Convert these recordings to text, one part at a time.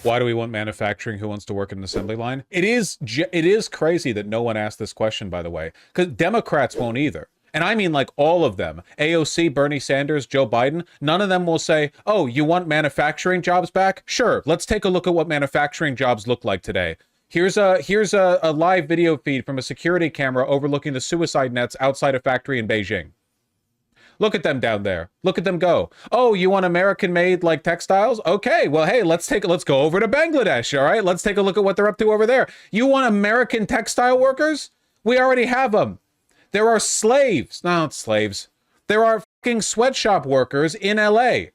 Why do we want manufacturing? Who wants to work in an assembly line? It is crazy that no one asked this question, by the way, because Democrats won't either. And I mean like all of them. AOC, Bernie Sanders, Joe Biden, none of them will say, oh, you want manufacturing jobs back? Sure, let's take a look at what manufacturing jobs look like today. Here's a live video feed from a security camera overlooking the suicide nets outside a factory in Beijing. Look at them down there. Look at them go. Oh, you want American-made like textiles? Okay, well, hey, let's go over to Bangladesh, all right? Let's take a look at what they're up to over there. You want American textile workers? We already have them. There are slaves. No, not slaves. There are fucking sweatshop workers in LA.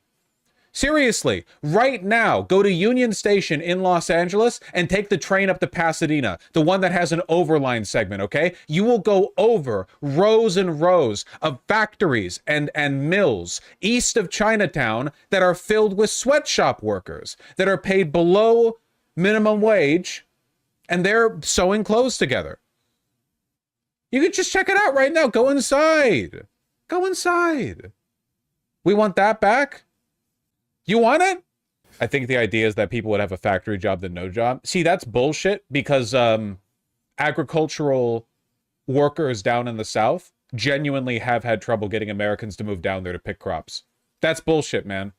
Seriously, right now, go to Union Station in Los Angeles and take the train up to Pasadena, the one that has an overline segment, okay? You will go over rows and rows of factories and mills east of Chinatown that are filled with sweatshop workers that are paid below minimum wage, and they're sewing clothes together. You can just check it out right now. Go inside. Go inside. We want that back? You want it? I think the idea is that people would have a factory job than no job. See, that's bullshit because agricultural workers down in the South genuinely have had trouble getting Americans to move down there to pick crops. That's bullshit, man.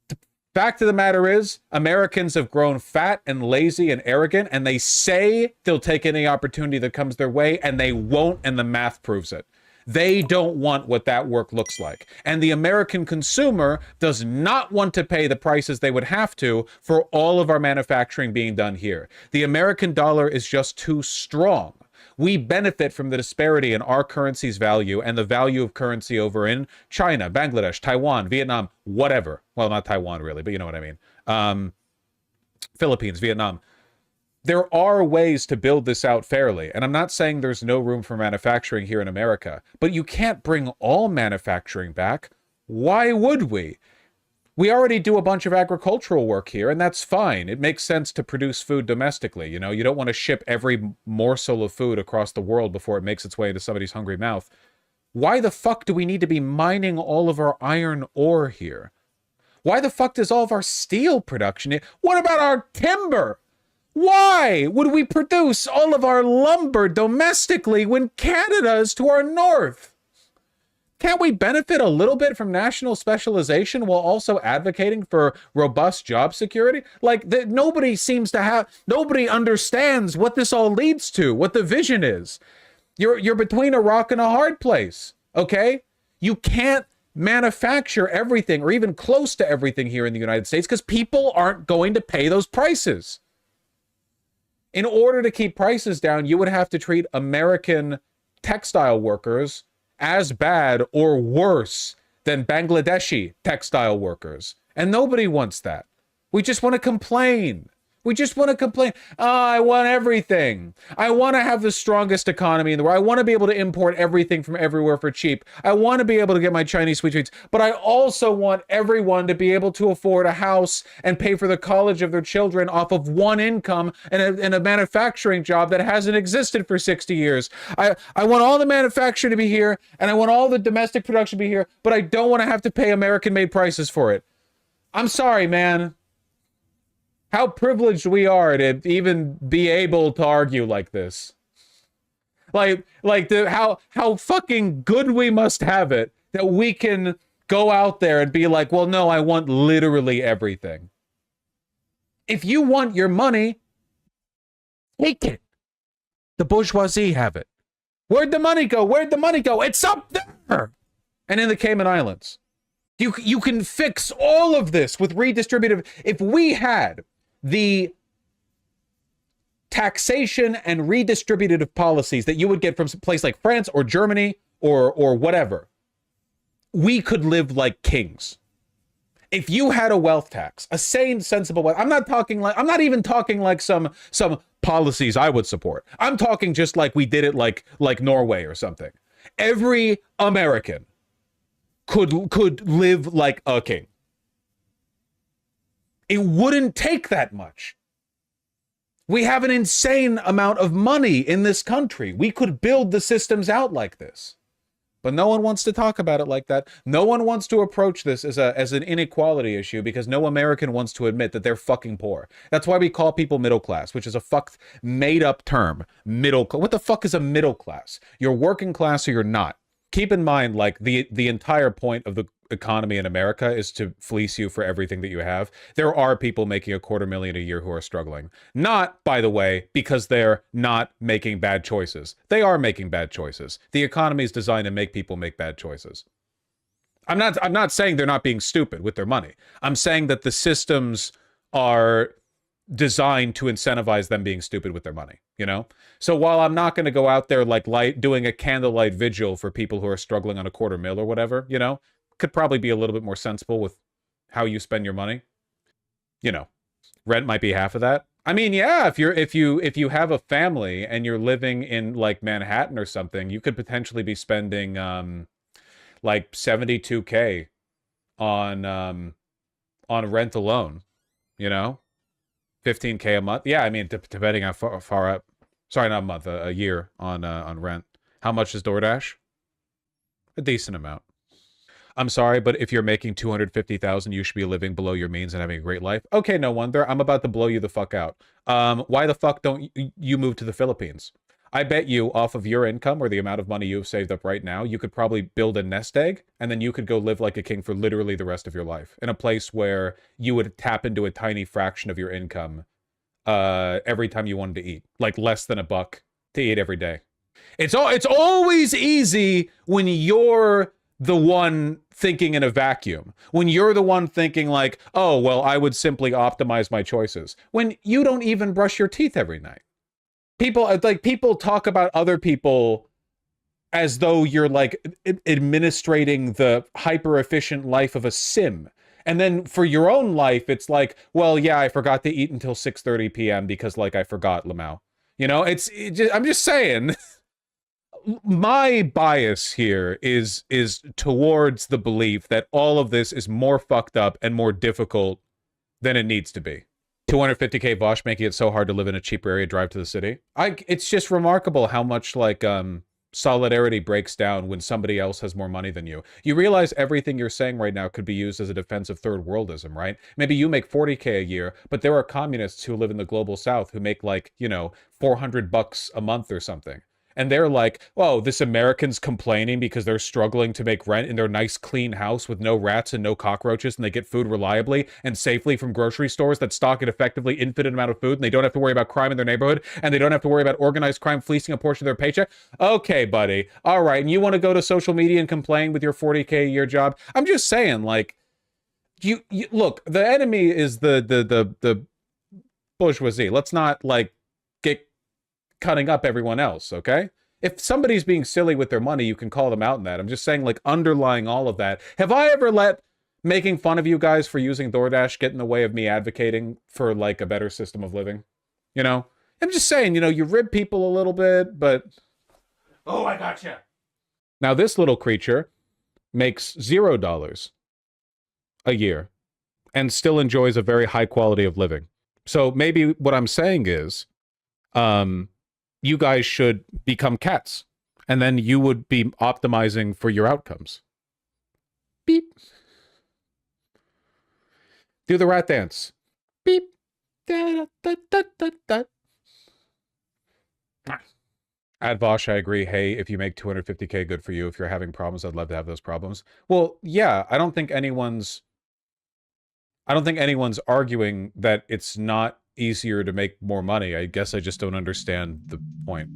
The fact of the matter is, Americans have grown fat and lazy and arrogant, and they say they'll take any opportunity that comes their way, and they won't, and the math proves it. They don't want what that work looks like. And the American consumer does not want to pay the prices they would have to for all of our manufacturing being done here. The American dollar is just too strong. We benefit from the disparity in our currency's value and the value of currency over in China, Bangladesh, Taiwan, Vietnam, whatever. Well, not Taiwan really, but you know what I mean. Philippines, Vietnam. There are ways to build this out fairly, and I'm not saying there's no room for manufacturing here in America, but you can't bring all manufacturing back. Why would we? We already do a bunch of agricultural work here, and that's fine. It makes sense to produce food domestically. You know, you don't want to ship every morsel of food across the world before it makes its way into somebody's hungry mouth. Why the fuck do we need to be mining all of our iron ore here? Why the fuck does all of our steel production? What about our timber? Why would we produce all of our lumber domestically when Canada is to our north? Can't we benefit a little bit from national specialization while also advocating for robust job security? Like, nobody seems to have, nobody understands what this all leads to, what the vision is. You're between a rock and a hard place, okay? You can't manufacture everything or even close to everything here in the United States because people aren't going to pay those prices. In order to keep prices down, you would have to treat American textile workers as bad or worse than Bangladeshi textile workers. And nobody wants that. We just want to complain. We just want to complain. Oh, I want everything. I want to have the strongest economy in the world. I want to be able to import everything from everywhere for cheap. I want to be able to get my Chinese sweet treats. But I also want everyone to be able to afford a house and pay for the college of their children off of one income and a manufacturing job that hasn't existed for 60 years. I want all the manufacturing to be here, and I want all the domestic production to be here, but I don't want to have to pay American-made prices for it. I'm sorry, man. How privileged we are to even be able to argue like this. How fucking good we must have it that we can go out there and be like, well, no, I want literally everything. If you want your money, take it. The bourgeoisie have it. Where'd the money go? Where'd the money go? It's up there. And in the Cayman Islands. You can fix all of this with redistributive. If we had the taxation and redistributive policies that you would get from some place like France or Germany or whatever, we could live like kings. If you had a wealth tax, a sane, sensible wealth, I'm not even talking like some policies I would support. I'm talking just like we did it like Norway or something. Every American could live like a king. It wouldn't take that much. We have an insane amount of money in this country. We could build the systems out like this. But no one wants to talk about it like that. No one wants to approach this as an inequality issue because no American wants to admit that they're fucking poor. That's why we call people middle class, which is a fucked made up term. Middle class. What the fuck is a middle class? You're working class or you're not. Keep in mind, like, the entire point of the economy in America is to fleece you for everything that you have. There are people making $250,000 a year who are struggling. Not, by the way, because they're not making bad choices. They are making bad choices. The economy is designed to make people make bad choices. I'm not saying they're not being stupid with their money. I'm saying that the systems are designed to incentivize them being stupid with their money, you know? So while I'm not going to go out there like doing a candlelight vigil for people who are struggling on $250,000 or whatever, you know, could probably be a little bit more sensible with how you spend your money. You know, rent might be half of that. I mean, yeah, if you have a family and you're living in like Manhattan or something, you could potentially be spending like $72K on rent alone, you know? $15K a month. Yeah, I mean, depending on how far up. Sorry, not a month, a year on rent. How much is DoorDash? A decent amount. I'm sorry, but if you're making $250,000, you should be living below your means and having a great life. Okay, no wonder. I'm about to blow you the fuck out. Why the fuck don't you move to the Philippines? I bet you, off of your income or the amount of money you've saved up right now, you could probably build a nest egg, and then you could go live like a king for literally the rest of your life in a place where you would tap into a tiny fraction of your income every time you wanted to eat, like less than $1 to eat every day. It's always easy when you're the one thinking in a vacuum. When you're the one thinking like, oh, well, I would simply optimize my choices. When you don't even brush your teeth every night. People talk about other people as though you're like administrating the hyper efficient life of a sim. And then for your own life, it's like, well, yeah, I forgot to eat until 6:30 p.m. because like I forgot Lamau. You know, I'm just saying. My bias here is towards the belief that all of this is more fucked up and more difficult than it needs to be. 250K Vaush making it so hard to live in a cheaper area, drive to the city. It's just remarkable how much like solidarity breaks down when somebody else has more money than you. You realize everything you're saying right now could be used as a defense of third worldism, right? Maybe you make 40K a year, but there are communists who live in the global south who make like, you know, $400 a month or something. And they're like, oh, this American's complaining because they're struggling to make rent in their nice clean house with no rats and no cockroaches, and they get food reliably and safely from grocery stores that stock an effectively infinite amount of food, and they don't have to worry about crime in their neighborhood, and they don't have to worry about organized crime fleecing a portion of their paycheck. Okay, buddy. All right. And you want to go to social media and complain with your 40K a year job? I'm just saying, like, you look, the enemy is the bourgeoisie. Let's not like get cutting up everyone else, okay? If somebody's being silly with their money, you can call them out in that. I'm just saying, like, underlying all of that, have I ever let making fun of you guys for using DoorDash get in the way of me advocating for, like, a better system of living? You know? I'm just saying, you know, you rib people a little bit, but... Oh, I gotcha! Now, this little creature makes $0 a year and still enjoys a very high quality of living. So maybe what I'm saying is, you guys should become cats, and then you would be optimizing for your outcomes. Beep. Do the rat dance. Beep. Da, da, da, da, da. At Vaush, I agree. Hey, if you make 250K, good for you. If you're having problems, I'd love to have those problems. Well, yeah, I don't think anyone's arguing that it's not easier to make more money. I guess I just don't understand the point.